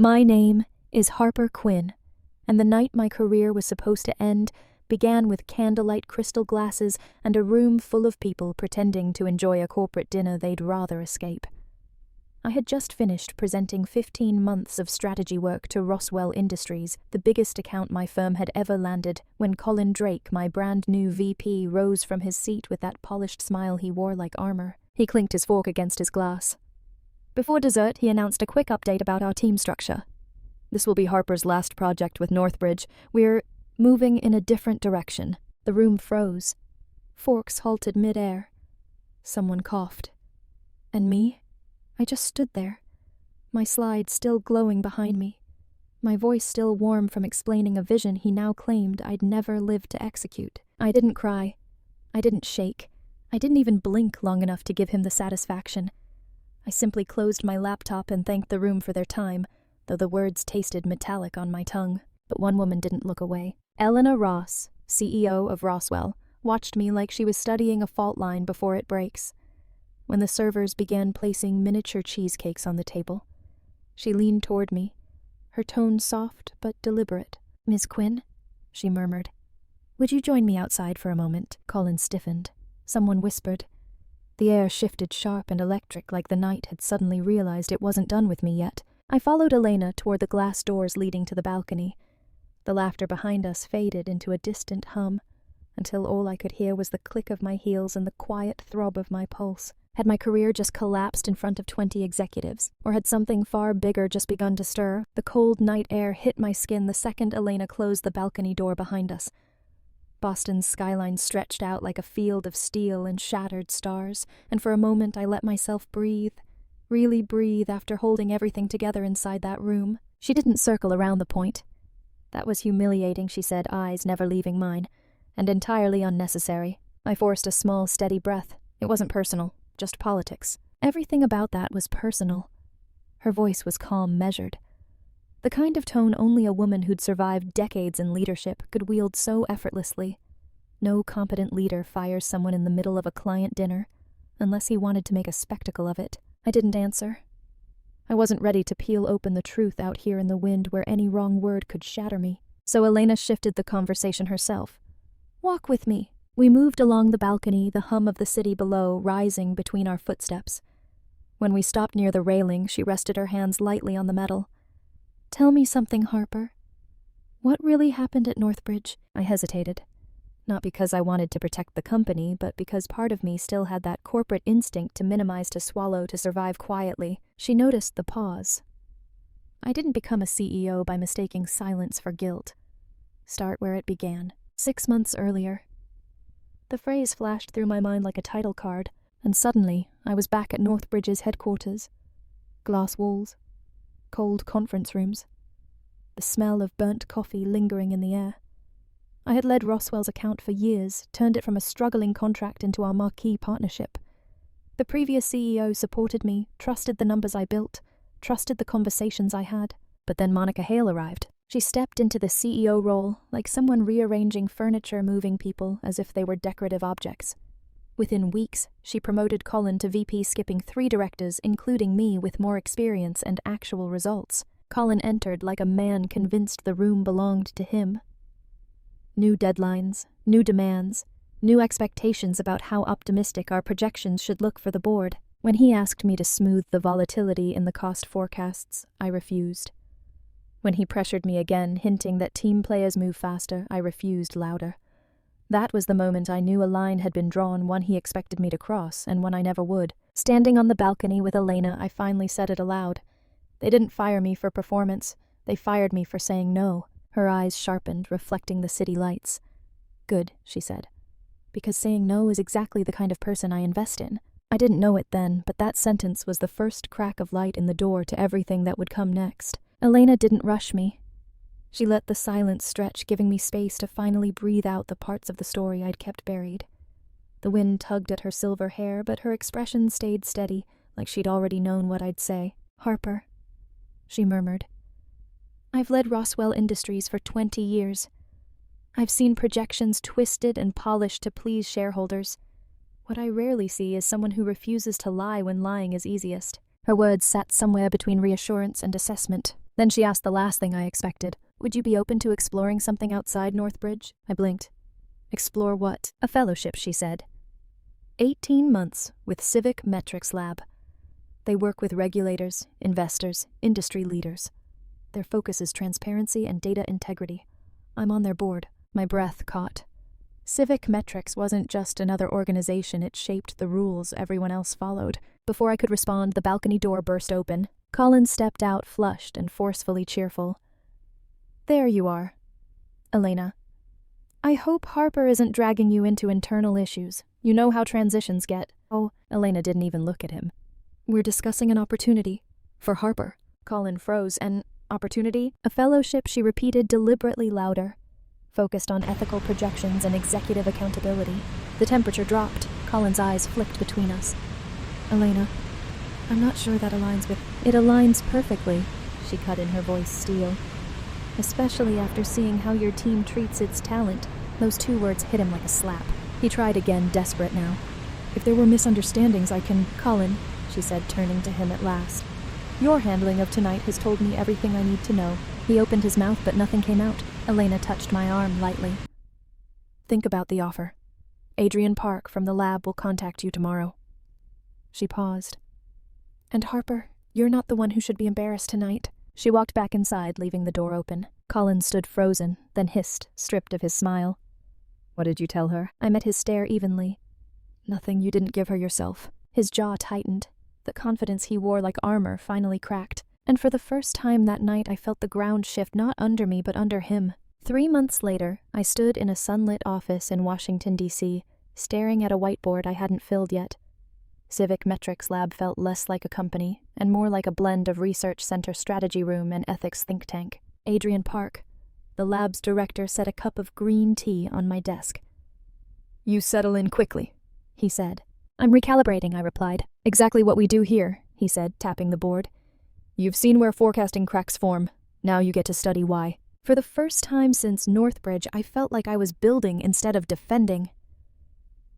My name is Harper Quinn, and the night my career was supposed to end began with candlelight crystal glasses and a room full of people pretending to enjoy a corporate dinner they'd rather escape. I had just finished presenting 15 months of strategy work to Roswell Industries, the biggest account my firm had ever landed, when Colin Drake, my brand new VP, rose from his seat with that polished smile he wore like armor. He clinked his fork against his glass. Before dessert, he announced a quick update about our team structure. This will be Harper's last project with Northbridge. We're moving in a different direction. The room froze. Forks halted mid-air. Someone coughed. And me? I just stood there, my slide still glowing behind me, my voice still warm from explaining a vision he now claimed I'd never lived to execute. I didn't cry. I didn't shake. I didn't even blink long enough to give him the satisfaction. I simply closed my laptop and thanked the room for their time, though the words tasted metallic on my tongue. But one woman didn't look away. Elena Ross, CEO of Roswell, watched me like she was studying a fault line before it breaks. When the servers began placing miniature cheesecakes on the table, she leaned toward me, her tone soft but deliberate. "Miss Quinn," she murmured. "Would you join me outside for a moment?" Colin stiffened. Someone whispered. The air shifted sharp and electric, like the night had suddenly realized it wasn't done with me yet. I followed Elena toward the glass doors leading to the balcony. The laughter behind us faded into a distant hum, until all I could hear was the click of my heels and the quiet throb of my pulse. Had my career just collapsed in front of 20 executives? Or had something far bigger just begun to stir? The cold night air hit my skin the second Elena closed the balcony door behind us. Boston's skyline stretched out like a field of steel and shattered stars, and for a moment I let myself breathe, really breathe after holding everything together inside that room. She didn't circle around the point. That was humiliating, she said, eyes never leaving mine, and entirely unnecessary. I forced a small, steady breath. It wasn't personal. Just politics. Everything about that was personal. Her voice was calm, measured. The kind of tone only a woman who'd survived decades in leadership could wield so effortlessly. No competent leader fires someone in the middle of a client dinner, unless he wanted to make a spectacle of it. I didn't answer. I wasn't ready to peel open the truth out here in the wind where any wrong word could shatter me. So Elena shifted the conversation herself. "Walk with me." We moved along the balcony, the hum of the city below rising between our footsteps. When we stopped near the railing, she rested her hands lightly on the metal. "Tell me something, Harper. What really happened at Northbridge?" I hesitated. Not because I wanted to protect the company, but because part of me still had that corporate instinct to minimize, to swallow, to survive quietly. She noticed the pause. I didn't become a CEO by mistaking silence for guilt. Start where it began. 6 months earlier. The phrase flashed through my mind like a title card, and suddenly I was back at Northbridge's headquarters. Glass walls, cold conference rooms, the smell of burnt coffee lingering in the air. I had led Roswell's account for years, turned it from a struggling contract into our marquee partnership. The previous CEO supported me, trusted the numbers I built, trusted the conversations I had. But then Monica Hale arrived. She stepped into the CEO role like someone rearranging furniture, moving people as if they were decorative objects. Within weeks, she promoted Colin to VP, skipping 3 directors, including me, with more experience and actual results. Colin entered like a man convinced the room belonged to him. New deadlines, new demands, new expectations about how optimistic our projections should look for the board. When he asked me to smooth the volatility in the cost forecasts, I refused. When he pressured me again, hinting that team players move faster, I refused louder. That was the moment I knew a line had been drawn, one he expected me to cross, and one I never would. Standing on the balcony with Elena, I finally said it aloud. They didn't fire me for performance. They fired me for saying no. Her eyes sharpened, reflecting the city lights. "Good," she said, "because saying no is exactly the kind of person I invest in." I didn't know it then, but that sentence was the first crack of light in the door to everything that would come next. Elena didn't rush me. She let the silence stretch, giving me space to finally breathe out the parts of the story I'd kept buried. The wind tugged at her silver hair, but her expression stayed steady, like she'd already known what I'd say. "Harper," she murmured. "I've led Roswell Industries for 20 years. I've seen projections twisted and polished to please shareholders. What I rarely see is someone who refuses to lie when lying is easiest." Her words sat somewhere between reassurance and assessment. Then she asked the last thing I expected. Would you be open to exploring something outside Northbridge? I blinked. Explore what? A fellowship, she said. 18 months with Civic Metrics Lab. They work with regulators, investors, industry leaders. Their focus is transparency and data integrity. I'm on their board. My breath caught. Civic Metrics wasn't just another organization, it shaped the rules everyone else followed. Before I could respond, the balcony door burst open. Colin stepped out, flushed and forcefully cheerful. There you are, Elena. I hope Harper isn't dragging you into internal issues. You know how transitions get. Oh, Elena didn't even look at him. We're discussing an opportunity. For Harper. Colin froze. An opportunity? A fellowship, she repeated deliberately louder, focused on ethical projections and executive accountability. The temperature dropped. Colin's eyes flicked between us. Elena, I'm not sure that aligns with... It aligns perfectly, she cut in, her voice steel. Especially after seeing how your team treats its talent. Those 2 words hit him like a slap. He tried again, desperate now. If there were misunderstandings, I can... Colin, she said, turning to him at last. Your handling of tonight has told me everything I need to know. He opened his mouth, but nothing came out. Elena touched my arm lightly. Think about the offer. Adrian Park from the lab will contact you tomorrow. She paused. And Harper, you're not the one who should be embarrassed tonight. She walked back inside, leaving the door open. Colin stood frozen, then hissed, stripped of his smile. What did you tell her? I met his stare evenly. Nothing, you didn't give her yourself. His jaw tightened. The confidence he wore like armor finally cracked. And for the first time that night I felt the ground shift not under me but under him. 3 months later, I stood in a sunlit office in Washington, D.C., staring at a whiteboard I hadn't filled yet. Civic Metrics Lab felt less like a company and more like a blend of research center, strategy room, and ethics think tank. Adrian Park, the lab's director, set a cup of green tea on my desk. You settle in quickly, he said. I'm recalibrating, I replied. Exactly what we do here, he said, tapping the board. You've seen where forecasting cracks form. Now you get to study why. For the first time since Northbridge, I felt like I was building instead of defending.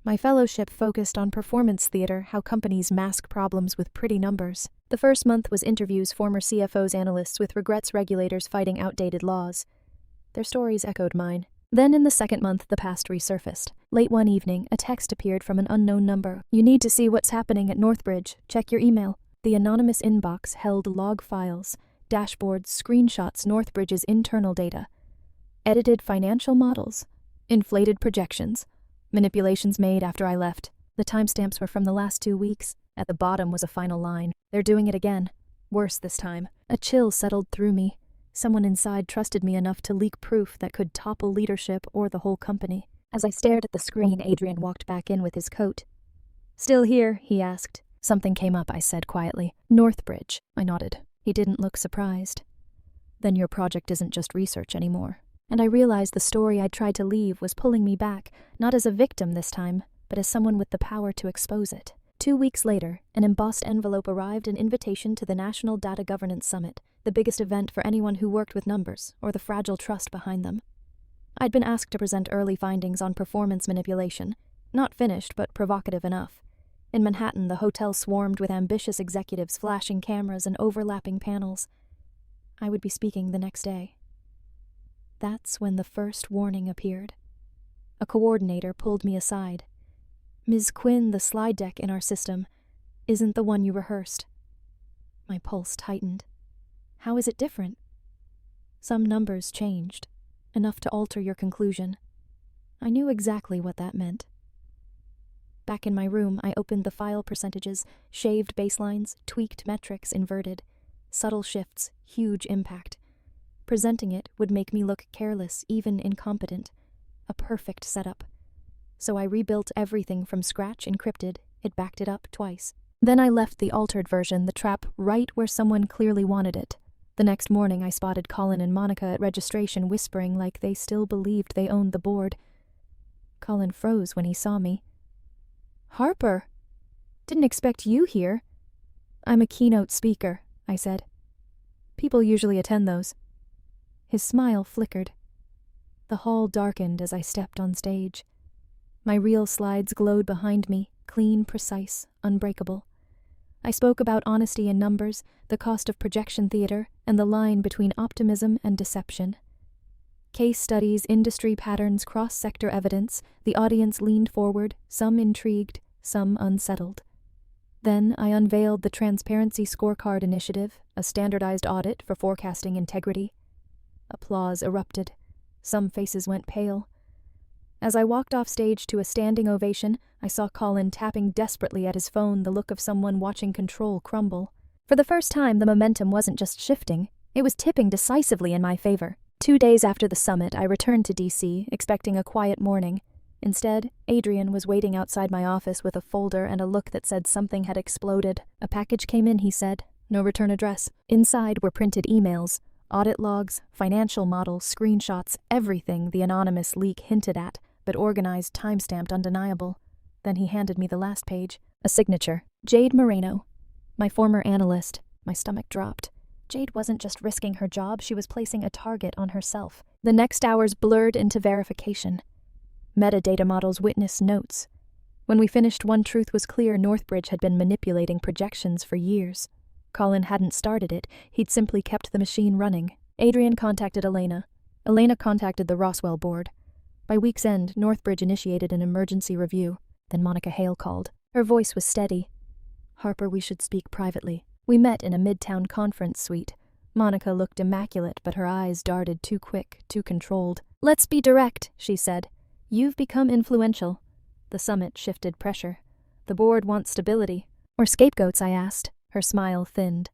My fellowship focused on performance theater, how companies mask problems with pretty numbers. The first month was interviews former CFOs, analysts with regrets, regulators fighting outdated laws. Their stories echoed mine. Then in the second month, the past resurfaced. Late one evening, a text appeared from an unknown number. You need to see what's happening at Northbridge. Check your email. The anonymous inbox held log files, dashboards, screenshots, Northbridge's internal data, edited financial models, inflated projections, manipulations made after I left. The timestamps were from the last 2 weeks. At the bottom was a final line. They're doing it again. Worse this time. A chill settled through me. Someone inside trusted me enough to leak proof that could topple leadership or the whole company. As I stared at the screen, Adrian walked back in with his coat. Still here? He asked. Something came up, I said quietly. Northbridge. I nodded. He didn't look surprised. Then your project isn't just research anymore. And I realized the story I'd tried to leave was pulling me back, not as a victim this time, but as someone with the power to expose it. 2 weeks later, an embossed envelope arrived, an invitation to the National Data Governance Summit, the biggest event for anyone who worked with numbers, or the fragile trust behind them. I'd been asked to present early findings on performance manipulation, not finished but provocative enough. In Manhattan, the hotel swarmed with ambitious executives, flashing cameras and overlapping panels. I would be speaking the next day. That's when the first warning appeared. A coordinator pulled me aside. Ms. Quinn, the slide deck in our system isn't the one you rehearsed. My pulse tightened. How is it different? Some numbers changed, enough to alter your conclusion. I knew exactly what that meant. Back in my room, I opened the file percentages, shaved baselines, tweaked metrics, inverted. Subtle shifts, huge impact. Presenting it would make me look careless, even incompetent. A perfect setup. So I rebuilt everything from scratch, encrypted. It backed it up twice. Then I left the altered version, the trap, right where someone clearly wanted it. The next morning I spotted Colin and Monica at registration, whispering like they still believed they owned the board. Colin froze when he saw me. Harper! Didn't expect you here. I'm a keynote speaker, I said. People usually attend those. His smile flickered. The hall darkened as I stepped on stage. My reel slides glowed behind me, clean, precise, unbreakable. I spoke about honesty in numbers, the cost of projection theater, and the line between optimism and deception. Case studies, industry patterns, cross-sector evidence. The audience leaned forward, some intrigued, some unsettled. Then I unveiled the Transparency Scorecard Initiative, a standardized audit for forecasting integrity. Applause erupted. Some faces went pale. As I walked off stage to a standing ovation, I saw Colin tapping desperately at his phone, the look of someone watching control crumble. For the first time, the momentum wasn't just shifting, it was tipping decisively in my favor. 2 days after the summit, I returned to D.C., expecting a quiet morning. Instead, Adrian was waiting outside my office with a folder and a look that said something had exploded. A package came in, he said. No return address. Inside were printed emails, audit logs, financial models, screenshots, everything the anonymous leak hinted at, but organized, time-stamped, undeniable. Then he handed me the last page. A signature. Jade Moreno. My former analyst. My stomach dropped. Jade wasn't just risking her job, she was placing a target on herself. The next hours blurred into verification. Metadata models witness notes. When we finished, one truth was clear: Northbridge had been manipulating projections for years. Colin hadn't started it, he'd simply kept the machine running. Adrian contacted Elena. Elena contacted the Roswell board. By week's end, Northbridge initiated an emergency review. Then Monica Hale called. Her voice was steady. Harper, we should speak privately. We met in a midtown conference suite. Monica looked immaculate, but her eyes darted too quick, too controlled. Let's be direct, she said. You've become influential. The summit shifted pressure. The board wants stability. Or scapegoats, I asked. Her smile thinned.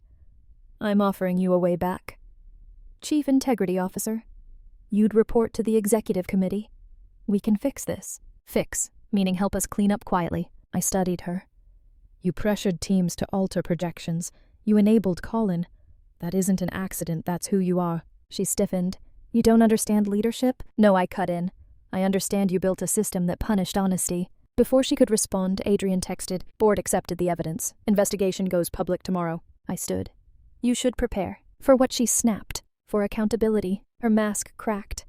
I'm offering you a way back. Chief Integrity Officer. You'd report to the executive committee. We can fix this. Fix, meaning help us clean up quietly. I studied her. You pressured teams to alter projections. You enabled Colin. That isn't an accident, that's who you are. She stiffened. You don't understand leadership? No, I cut in. I understand you built a system that punished honesty. Before she could respond, Adrian texted, Board accepted the evidence. Investigation goes public tomorrow. I stood. You should prepare. For what she snapped. For accountability. Her mask cracked.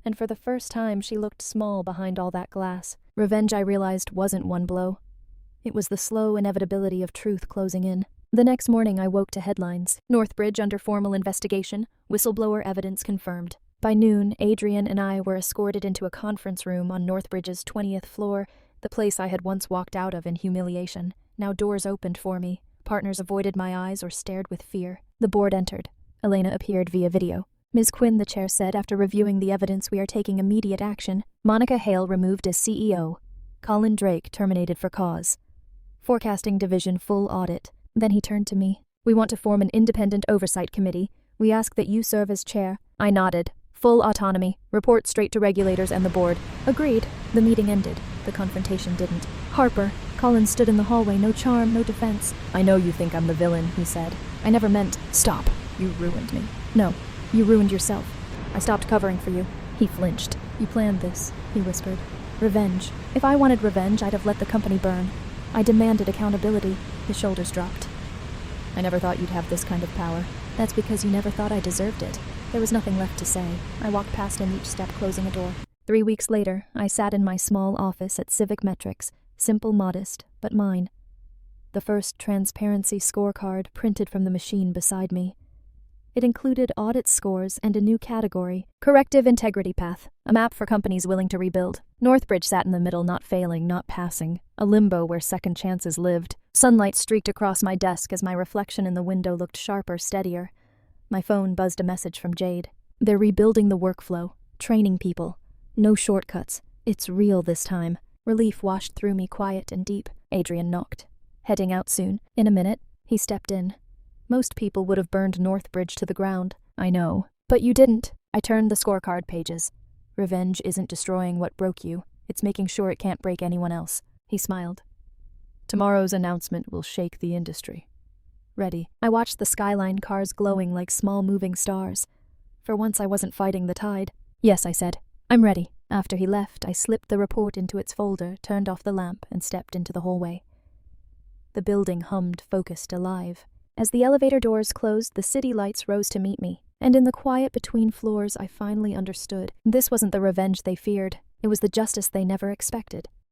And for the first time, she looked small behind all that glass. Revenge, I realized, wasn't one blow. It was the slow inevitability of truth closing in. The next morning, I woke to headlines. Northbridge under formal investigation. Whistleblower evidence confirmed. By noon, Adrian and I were escorted into a conference room on Northbridge's 20th floor, the place I had once walked out of in humiliation. Now doors opened for me. Partners avoided my eyes or stared with fear. The board entered. Elena appeared via video. Ms. Quinn, the chair said, after reviewing the evidence, we are taking immediate action. Monica Hale removed as CEO. Colin Drake terminated for cause. Forecasting Division full audit. Then he turned to me. We want to form an independent oversight committee. We ask that you serve as chair. I nodded. Full autonomy. Report straight to regulators and the board. Agreed. The meeting ended. The confrontation didn't. Harper. Colin stood in the hallway, no charm, no defense. I know you think I'm the villain, he said. I never meant. Stop. You ruined me. No. You ruined yourself. I stopped covering for you. He flinched. You planned this, he whispered. Revenge. If I wanted revenge, I'd have let the company burn. I demanded accountability. His shoulders dropped. I never thought you'd have this kind of power. That's because you never thought I deserved it. There was nothing left to say. I walked past him, each step closing a door. 3 weeks later, I sat in my small office at Civic Metrics, simple, modest, but mine. The first transparency scorecard printed from the machine beside me. It included audit scores and a new category, corrective integrity path, a map for companies willing to rebuild. Northbridge sat in the middle, not failing, not passing, a limbo where second chances lived. Sunlight streaked across my desk as my reflection in the window looked sharper, steadier. My phone buzzed a message from Jade. They're rebuilding the workflow, training people. No shortcuts. It's real this time. Relief washed through me, quiet and deep. Adrian knocked. Heading out soon. In a minute, he stepped in. Most people would have burned Northbridge to the ground. I know. But you didn't. I turned the scorecard pages. Revenge isn't destroying what broke you. It's making sure it can't break anyone else. He smiled. Tomorrow's announcement will shake the industry. Ready. I watched the skyline cars glowing like small moving stars. For once I wasn't fighting the tide. Yes, I said. I'm ready. After he left, I slipped the report into its folder, turned off the lamp, and stepped into the hallway. The building hummed, focused, alive. As the elevator doors closed, the city lights rose to meet me, and in the quiet between floors I finally understood. This wasn't the revenge they feared. It was the justice they never expected.